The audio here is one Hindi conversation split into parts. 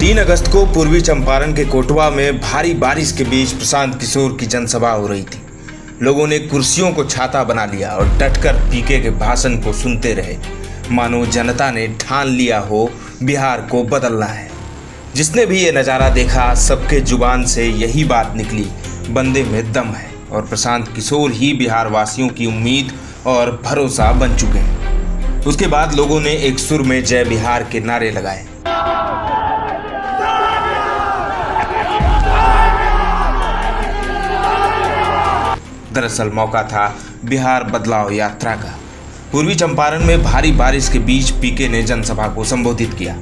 3 अगस्त को पूर्वी चंपारण के कोटवा में भारी बारिश के बीच प्रशांत किशोर की जनसभा हो रही थी। लोगों ने कुर्सियों को छाता बना लिया और डटकर पीके के भाषण को सुनते रहे, मानो जनता ने ठान लिया हो बिहार को बदलना है। जिसने भी ये नज़ारा देखा, सबके जुबान से यही बात निकली, बंदे में दम है और प्रशांत किशोर ही बिहार वासियों की उम्मीद और भरोसा बन चुके हैं। उसके बाद लोगों ने एक सुर में जय बिहार के नारे लगाए। दरअसल मौका था बिहार बदलाव यात्रा का। पूर्वी चंपारण में भारी बारिश के बीच पीके ने जनसभा को संबोधित किया।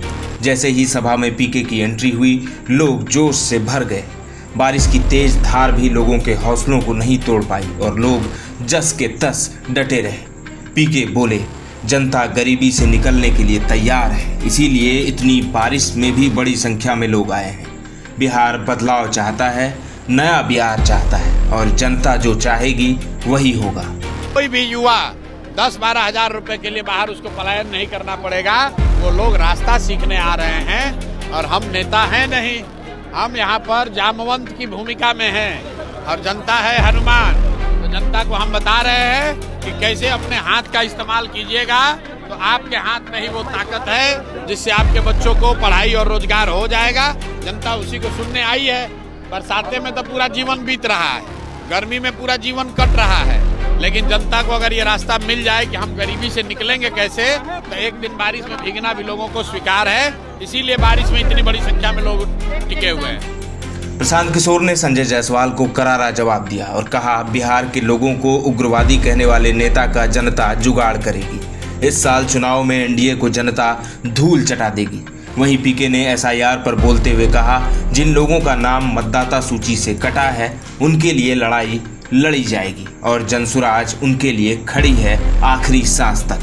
जैसे ही सभा में पीके की एंट्री हुई, लोग जोश से भर गए। बारिश की तेज धार भी लोगों के हौसलों को नहीं तोड़ पाई और लोग जस के तस डटे रहे। पीके बोले, जनता गरीबी से निकलने के लिए तैयार है, इसीलिए इतनी बारिश में भी बड़ी संख्या में लोग आए हैं। बिहार बदलाव चाहता है, नया बिहार चाहता है और जनता जो चाहेगी वही होगा। कोई भी युवा 10-12 हजार रुपए के लिए बाहर उसको पलायन नहीं करना पड़ेगा। वो लोग रास्ता सीखने आ रहे हैं और हम नेता हैं नहीं, हम यहाँ पर जामवंत की भूमिका में हैं और जनता है हनुमान। तो जनता को हम बता रहे हैं कि कैसे अपने हाथ का इस्तेमाल कीजिएगा, तो आपके हाथ में ही वो ताकत है जिससे आपके बच्चों को पढ़ाई और रोजगार हो जाएगा। जनता उसी को सुनने आई है। बरसाते में तो पूरा जीवन बीत रहा है, गर्मी में पूरा जीवन कट रहा है, लेकिन जनता को अगर ये रास्ता मिल जाए कि हम गरीबी से निकलेंगे कैसे, तो एक दिन बारिश में भीगना भी लोगों को स्वीकार है। इसीलिए बारिश में इतनी बड़ी संख्या में लोग टिके हुए हैं। प्रशांत किशोर ने संजय जायसवाल को करारा जवाब दिया और कहा, बिहार के लोगों को उग्रवादी कहने वाले नेता का जनता जुगाड़ करेगी। इस साल चुनाव में एनडीए को जनता धूल चटा देगी। वहीं पीके ने एसआईआर पर बोलते हुए कहा, जिन लोगों का नाम मतदाता सूची से कटा है उनके लिए लड़ाई लड़ी जाएगी और जनसुराज उनके लिए खड़ी है आखिरी सांस तक।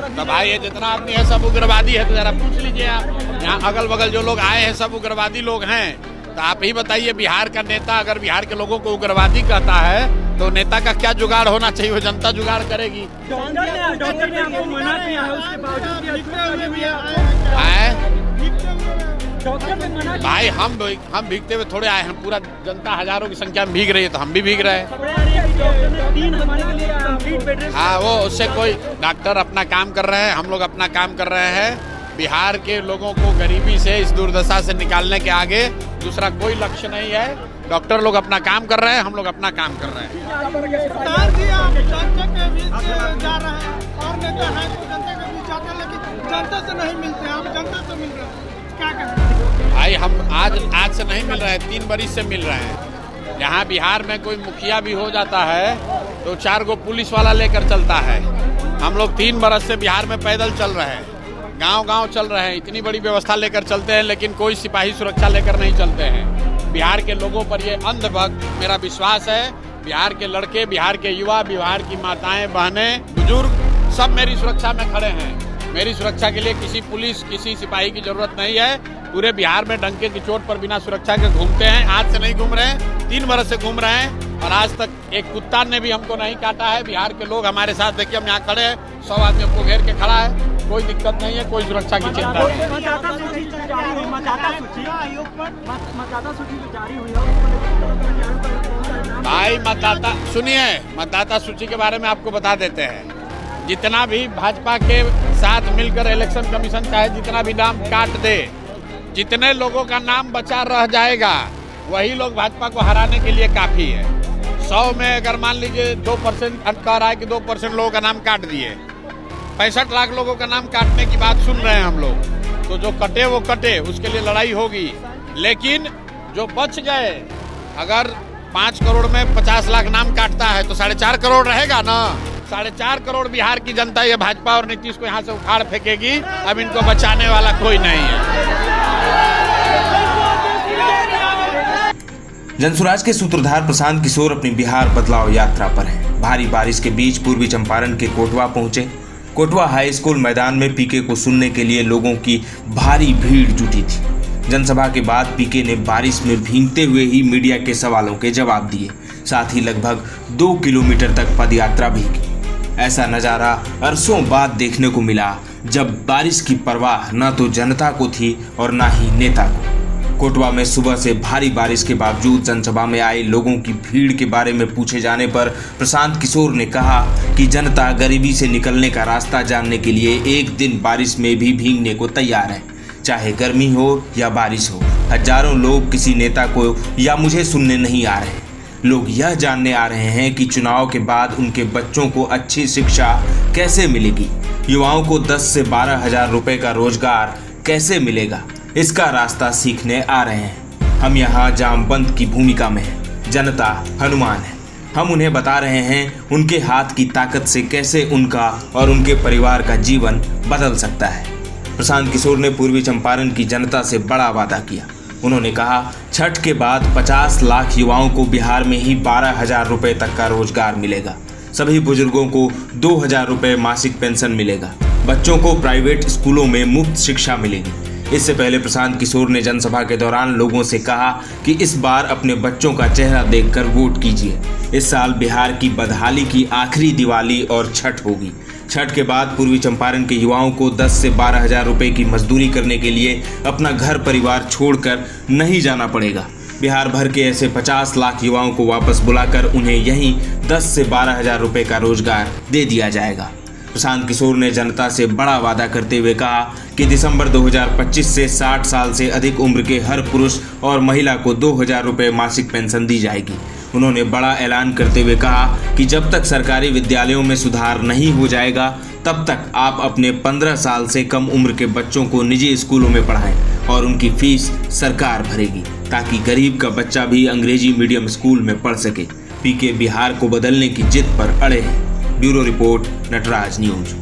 तो भाई ये जितना आदमी है सब उग्रवादी है, तो जरा पूछ लीजिए आप, यहाँ अगल बगल जो लोग आए हैं सब उग्रवादी लोग हैं। तो आप ही बताइए, बिहार का नेता अगर बिहार के लोगों को उग्रवादी कहता है तो नेता का क्या जुगाड़ होना चाहिए? वो जनता जुगाड़ करेगी। भाई हम भीगते हुए थोड़े आए हैं, पूरा जनता हजारों की संख्या में भीग रही है तो हम भी भीग रहे हैं। हाँ, वो उससे कोई डॉक्टर अपना काम कर रहे हैं, हम लोग अपना काम कर रहे हैं। बिहार के लोगों को गरीबी से, इस दुर्दशा से निकालने के आगे दूसरा कोई लक्ष्य नहीं है। डॉक्टर लोग अपना काम कर रहे हैं, हम लोग अपना काम कर रहे हैं। भाई हम आज से नहीं मिल रहे हैं, 3 बरिस से मिल रहे हैं। यहाँ बिहार में कोई मुखिया भी हो जाता है तो 4 गो पुलिस वाला लेकर चलता है। हम लोग 3 बरस से बिहार में पैदल चल रहे हैं, गांव-गांव चल रहे हैं, इतनी बड़ी व्यवस्था लेकर चलते हैं, लेकिन कोई सिपाही सुरक्षा लेकर नहीं चलते हैं। बिहार के लोगों पर ये अंधभक्त मेरा विश्वास है। बिहार के लड़के, बिहार के युवा, बिहार की माताएं, बहनें, बुजुर्ग सब मेरी सुरक्षा में खड़े हैं। मेरी सुरक्षा के लिए किसी पुलिस, किसी सिपाही की जरूरत नहीं है। पूरे बिहार में डंके की चोट पर बिना सुरक्षा के घूमते हैं। आज से नहीं घूम रहे हैं, 3 बरस से घूम रहे हैं और आज तक एक कुत्ता ने भी हमको नहीं काटा है। बिहार के लोग हमारे साथ, देखिए हम यहाँ खड़े हैं, 100 आदमी हमको घेर के खड़ा है, कोई दिक्कत नहीं है, कोई सुरक्षा की चिंता नहीं। भाई मतदाता सुनिए, मतदाता सूची के बारे में आपको बता देते हैं। जितना भी भाजपा के साथ मिलकर इलेक्शन कमीशन चाहे जितना भी नाम काट दे, जितने लोगों का नाम बचा रह जाएगा वही लोग भाजपा को हराने के लिए काफी है। 100 में अगर मान लीजिए 2% कह रहा है कि 2% लोगों का नाम काट दिए, 65 लाख लोगों का नाम काटने की बात सुन रहे हैं हम लोग। तो जो कटे वो कटे, उसके लिए लड़ाई होगी। लेकिन जो बच गए, अगर 5 करोड़ में 50 लाख नाम काटता है तो 4.5 करोड़ रहेगा ना। 4.5 करोड़ बिहार की जनता ये भाजपा और नीतीश को यहाँ से उखाड़ फेंकेगी। अब इनको बचाने वाला कोई नहीं है। जनसुराज के सूत्रधार प्रशांत किशोर अपनी बिहार बदलाव यात्रा पर हैं। भारी बारिश के बीच पूर्वी चंपारण के कोटवा पहुंचे। कोटवा हाई स्कूल मैदान में पीके को सुनने के लिए लोगों की भारी भीड़ जुटी थी। जनसभा के बाद पीके ने बारिश में भीगते हुए ही मीडिया के सवालों के जवाब दिए। साथ ही लगभग 2 किलोमीटर तक पदयात्रा भी की। ऐसा नज़ारा अरसों बाद देखने को मिला, जब बारिश की परवाह न तो जनता को थी और न ही नेता को। कोटवा में सुबह से भारी बारिश के बावजूद जनसभा में आए लोगों की भीड़ के बारे में पूछे जाने पर प्रशांत किशोर ने कहा कि जनता गरीबी से निकलने का रास्ता जानने के लिए एक दिन बारिश में भी भीगने को तैयार है, चाहे गर्मी हो या बारिश हो। हजारों लोग किसी नेता को या मुझे सुनने नहीं आ रहे, लोग यह जानने आ रहे हैं कि चुनाव के बाद उनके बच्चों को अच्छी शिक्षा कैसे मिलेगी, युवाओं को 10 से 12 हजार रुपये का रोजगार कैसे मिलेगा, इसका रास्ता सीखने आ रहे हैं। हम यहाँ जामबंद की भूमिका में हैं, जनता हनुमान है। हम उन्हें बता रहे हैं उनके हाथ की ताकत से कैसे उनका और उनके परिवार का जीवन बदल सकता है। प्रशांत किशोर ने पूर्वी चंपारण की जनता से बड़ा वादा किया। उन्होंने कहा, छठ के बाद 50 लाख युवाओं को बिहार में ही 12,000 रुपये तक का रोजगार मिलेगा। सभी बुजुर्गों को 2,000 रुपये मासिक पेंशन मिलेगा। बच्चों को प्राइवेट स्कूलों में मुफ्त शिक्षा मिलेगी। इससे पहले प्रशांत किशोर ने जनसभा के दौरान लोगों से कहा कि इस बार अपने बच्चों का चेहरा देखकर वोट कीजिए। इस साल बिहार की बदहाली की आखिरी दिवाली और छठ होगी। छठ के बाद पूर्वी चंपारण के युवाओं को 10 से 12 हजार रुपये की मजदूरी करने के लिए अपना घर परिवार छोड़कर नहीं जाना पड़ेगा। बिहार भर के ऐसे 50 लाख युवाओं को वापस बुलाकर उन्हें यहीं 10 से 12 हजार रुपये का रोजगार दे दिया जाएगा। प्रशांत किशोर ने जनता से बड़ा वादा करते हुए कहा कि दिसंबर 2025 से 60 साल से अधिक उम्र के हर पुरुष और महिला को 2,000 रुपये मासिक पेंशन दी जाएगी। उन्होंने बड़ा ऐलान करते हुए कहा कि जब तक सरकारी विद्यालयों में सुधार नहीं हो जाएगा, तब तक आप अपने 15 साल से कम उम्र के बच्चों को निजी स्कूलों में पढ़ाएं और उनकी फीस सरकार भरेगी, ताकि गरीब का बच्चा भी अंग्रेजी मीडियम स्कूल में पढ़ सके। पीके बिहार को बदलने की जिद पर अड़े हैं। Bureau report, Nataraj news.